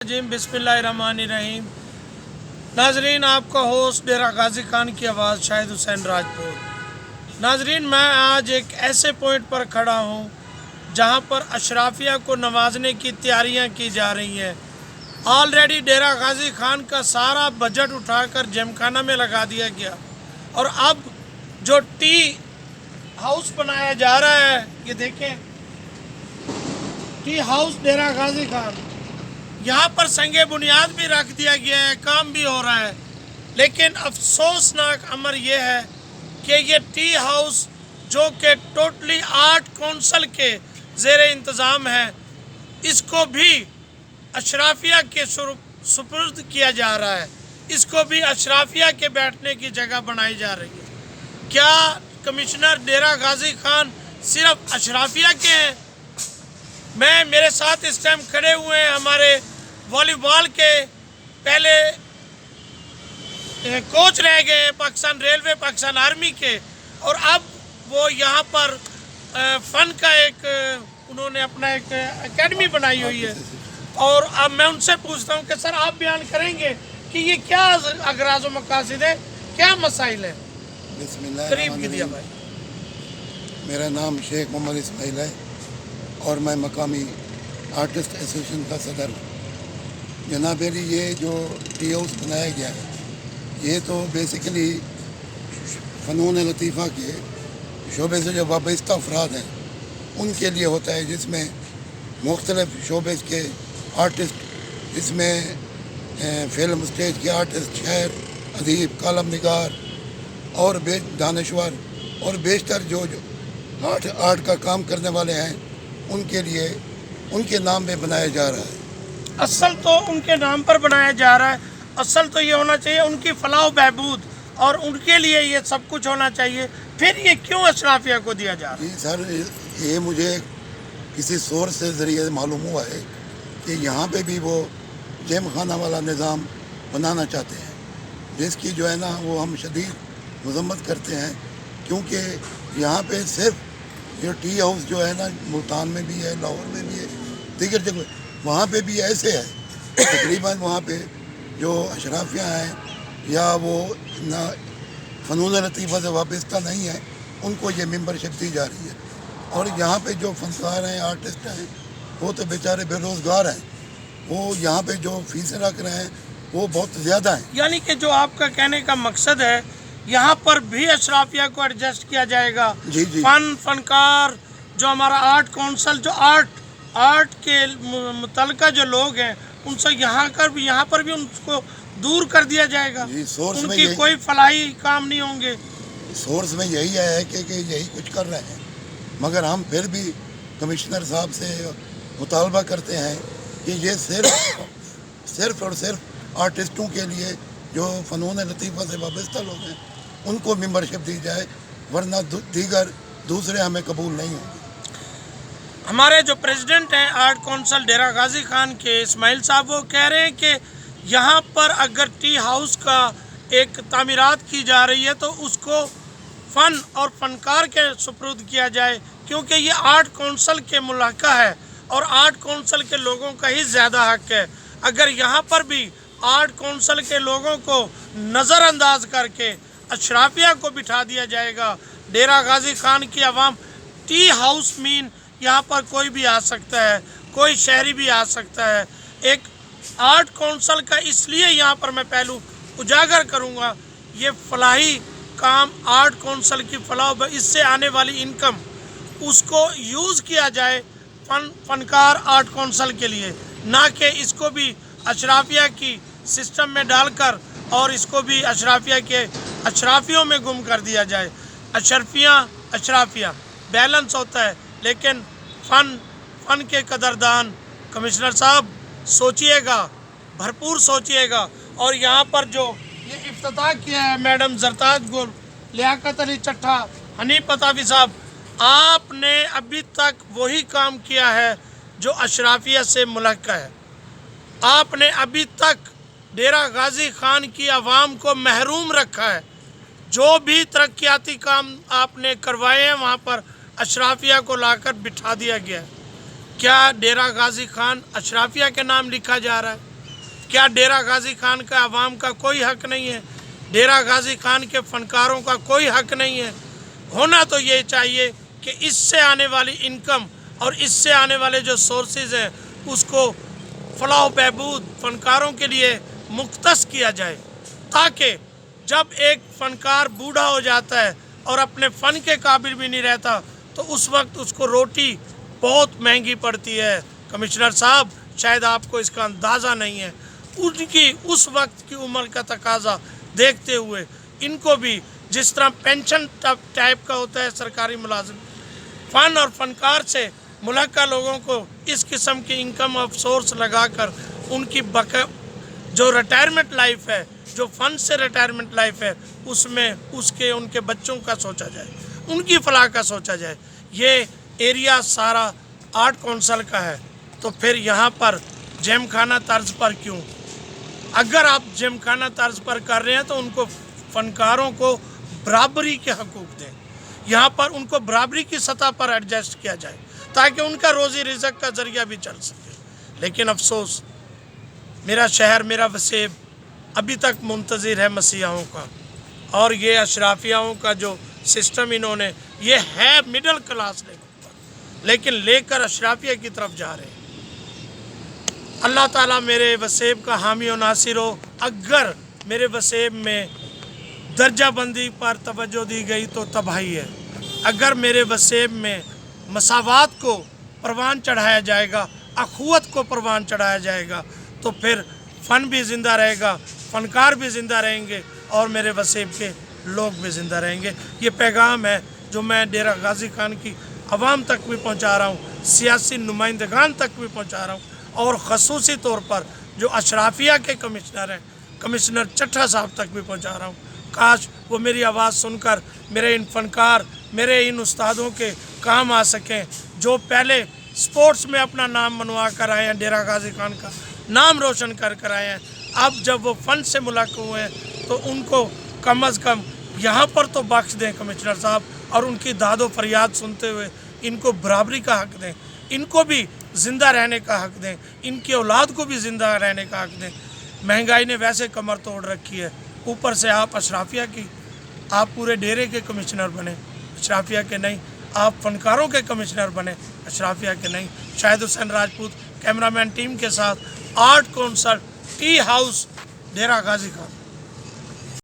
बिस्मिल्लाहिर्रहमानिर्रहीम। नाजरीन, आपका होस्ट डेरा गाजी खान की आवाज़ शाहिद हुसैन राजपुर। नाजरीन, मैं आज एक ऐसे पॉइंट पर खड़ा हूँ जहाँ पर अशराफिया को नवाजने की तैयारियाँ की जा रही हैं। ऑलरेडी डेरा गाजी खान का सारा बजट उठाकर जिमखाना में लगा दिया गया और अब जो टी हाउस बनाया जा रहा है, ये देखें, टी हाउस डेरा गाजी खान, यहाँ पर संगे बुनियाद भी रख दिया गया है, काम भी हो रहा है। लेकिन अफसोसनाक अमर यह है कि ये टी हाउस जो कि टोटली आर्ट कौंसल के ज़ेर इंतज़ाम है, इसको भी अशराफिया के सुपुर्द किया जा रहा है। इसको भी अशराफिया के बैठने की जगह बनाई जा रही है। क्या कमिश्नर डेरा गाजी खान सिर्फ अशराफिया के हैं? मेरे साथ इस टाइम खड़े हुए हैं हमारे वॉलीबॉल के पहले कोच रह गए हैं पाकिस्तान रेलवे, पाकिस्तान आर्मी के, और अब वो यहाँ पर फ़न का उन्होंने अपना एक एकेडमी बनाई हुई है। और अब मैं उनसे पूछता हूँ कि सर, आप बयान करेंगे कि ये क्या अगराज़ व मकासिद है, क्या मसाइल है? करीब दिया भाई। मेरा नाम शेख मोहम्मद इस्माइल है और मैं मकामी आर्टिस्ट एसोसिएशन का सदर हूँ। जनाब अली, ये जो टी हाउस बनाया गया है, ये तो बेसिकली फ़नून लतीफ़ा के शोबे से जो वाबस्ता अफराद हैं उनके लिए होता है, जिसमें मुख्तलिफ़ शोबे के आर्टिस्ट, इसमें फ़िल्म स्टेज के आर्टिस्ट, शायर, अदीब, कालम निगार और दानश्वर और बेशतर जो आर्ट का काम करने वाले हैं, उनके लिए उनके नाम पे बनाया जा रहा है। असल तो उनके नाम पर बनाया जा रहा है। असल तो ये होना चाहिए उनकी फलाह बहबूद, और उनके लिए ये सब कुछ होना चाहिए। फिर ये क्यों अशराफिया को दिया जा रहा है? जी सर, ये मुझे किसी सोर्स से ज़रिए मालूम हुआ है कि यहाँ पे भी वो जिम खाना वाला निज़ाम बनाना चाहते हैं, जिसकी जो है ना वो हम शदीद मज़म्मत करते हैं, क्योंकि यहाँ पे सिर्फ ये टी हाउस जो है ना, मुल्तान में भी है, लाहौर में भी है, दीगर जगह वहाँ पे भी ऐसे है। तकरीबन वहाँ पे जो अशराफिया हैं या वो ना फ़नून लतीफ़ा से वाबस्ता नहीं है, उनको ये मेंबरशिप दी जा रही है। और यहाँ पे जो फनकार हैं, आर्टिस्ट हैं, वो तो बेचारे बेरोज़गार हैं। वो यहाँ पे जो फीसें रख रहे हैं वो बहुत ज़्यादा हैं। यानी कि जो आपका कहने का मकसद है, यहाँ पर भी अशराफिया को एडजस्ट किया जाएगा। जी जी। फनकार जो हमारा आर्ट कौंसल, जो आर्ट के मुतलका जो लोग हैं, उनसे यहाँ पर भी उनको दूर कर दिया जाएगा। जी, सोर्स में उनकी कोई फलाही काम नहीं होंगे। सोर्स में यही है कि यही कुछ कर रहे हैं, मगर हम फिर भी कमिश्नर साहब से मुतालबा करते हैं कि ये सिर्फ और सिर्फ आर्टिस्टों के लिए, जो फ़नून लतीफ़ा से वाबस्ता लोग हैं, उनको मेंबरशिप दी जाए, वरना दीगर दूसरे हमें कबूल नहीं होंगे। हमारे जो प्रेसिडेंट हैं आर्ट कौंसल डेरा गाजी खान के, इस्माइल साहब, वो कह रहे हैं कि यहाँ पर अगर टी हाउस का एक तामीरात की जा रही है तो उसको फ़न और फ़नकार के सुपुर्द किया जाए, क्योंकि ये आर्ट कौंसल के मुलाका है और आर्ट कौंसल के लोगों का ही ज़्यादा हक है। अगर यहाँ पर भी आर्ट कौंसल के लोगों को नज़रअंदाज करके अशराफिया को बिठा दिया जाएगा, डेरा गाजी खान की आवाम, टी हाउस मीन यहाँ पर कोई भी आ सकता है, कोई शहरी भी आ सकता है। एक आर्ट कौंसल का इसलिए यहाँ पर मैं पहलू उजागर करूँगा, ये फलाही काम, आर्ट कौंसल की फलाह, इससे आने वाली इनकम, उसको यूज़ किया जाए फनकार आर्ट कौंसल के लिए, ना कि इसको भी अशराफिया की सिस्टम में डालकर और इसको भी अशराफियों में गुम कर दिया जाए। अशराफिया बैलेंस होता है, लेकिन फ़न के कदरदान कमिश्नर साहब सोचिएगा, भरपूर सोचिएगा। और यहाँ पर जो ये इफ्तिताह किया है मैडम जरताज गुल, लियाकत अली चट्ठा, हनीफ पतावी साहब, आपने अभी तक वही काम किया है जो अशराफिया से मुल्हक़ है। आपने अभी तक डेरा गाजी खान की आवाम को महरूम रखा है। जो भी तरक्याती काम आपने करवाए हैं, वहाँ पर अशराफिया को लाकर बिठा दिया गया है। क्या डेरा गाजी खान अशराफिया के नाम लिखा जा रहा है? क्या डेरा गाजी खान का आवाम का कोई हक नहीं है? डेरा गाजी खान के फनकारों का कोई हक नहीं है? होना तो ये चाहिए कि इससे आने वाली इनकम और इससे आने वाले जो सोर्सेज हैं उसको फलाह बहबूद फनकारों के लिए मुख्तस किया जाए, ताकि जब एक फनकार बूढ़ा हो जाता है और अपने फ़न के काबिल भी नहीं रहता तो उस वक्त उसको रोटी बहुत महंगी पड़ती है। कमिश्नर साहब, शायद आपको इसका अंदाज़ा नहीं है। उनकी उस वक्त की उम्र का तकाजा देखते हुए इनको भी जिस तरह पेंशन टाइप का होता है सरकारी मुलाजिम, फ़न और फनकार से मुल्का लोगों को इस किस्म की इनकम ऑफ सोर्स लगाकर उनकी जो रिटायरमेंट लाइफ है, जो फ़न से रिटायरमेंट लाइफ है, उसमें उसके उनके बच्चों का सोचा जाए, उनकी फलाह का सोचा जाए। ये एरिया सारा आर्ट कौंसल का है, तो फिर यहाँ पर जिम खाना तर्ज पर क्यों? अगर आप जिम खाना तर्ज पर कर रहे हैं तो उनको फनकारों को बराबरी के हकूक़ दें, यहाँ पर उनको बराबरी की सतह पर एडजस्ट किया जाए ताकि उनका रोज़ी रिज़्क़ का ज़रिया भी चल सके। लेकिन अफसोस, मेरा शहर, मेरा वसेब अभी तक मुंतज़िर है मसीहाओं का, और ये अशराफियाओं का जो सिस्टम इन्होंने, ये है मिडिल क्लास लेकिन लेकर अशराफिया की तरफ जा रहे हैं। अल्लाह ताला मेरे वसेब का हामी और नासिर हो। अगर मेरे वसेब में दर्जा बंदी पर तवज्जो दी गई तो तबाही है। अगर मेरे वसेब में मसावात को परवान चढ़ाया जाएगा, अखुवत को परवान चढ़ाया जाएगा, तो फिर फ़न भी ज़िंदा रहेगा, फ़नकार भी ज़िंदा रहेंगे और मेरे वसेब के लोग भी ज़िंदा रहेंगे। ये पैगाम है जो मैं डेरा गाजी खान की आवाम तक भी पहुंचा रहा हूं, सियासी नुमाइंदगान तक भी पहुंचा रहा हूं, और ख़ुसूसी तौर पर जो अशराफिया के कमिश्नर हैं, कमिश्नर चट्ठा साहब तक भी पहुंचा रहा हूं। काश वो मेरी आवाज़ सुनकर मेरे इन फ़नकार, मेरे इन उस्तादों के काम आ सकें जो पहले स्पोर्ट्स में अपना नाम मनवा कर आए हैं, डेरा गाजी खान का नाम रोशन कर आए हैं। अब जब वो फ़न से मुल्क हुए हैं तो उनको कम अज़ कम यहाँ पर तो बख्श दें कमिश्नर साहब, और उनकी दादो फरियाद सुनते हुए इनको बराबरी का हक़ दें, इनको भी ज़िंदा रहने का हक़ दें, इनकी औलाद को भी ज़िंदा रहने का हक़ दें। महंगाई ने वैसे कमर तोड़ रखी है, ऊपर से आप अशराफिया की, आप पूरे डेरे के कमिश्नर बने, अशराफिया के नहीं, आप फ़नकारों के कमिश्नर बने, अशराफिया के नहीं। शाहिद हुसैन राजपूत कैमरामैन टीम के साथ, आर्ट कौंसल, टी हाउस, डेरा गाजी खान।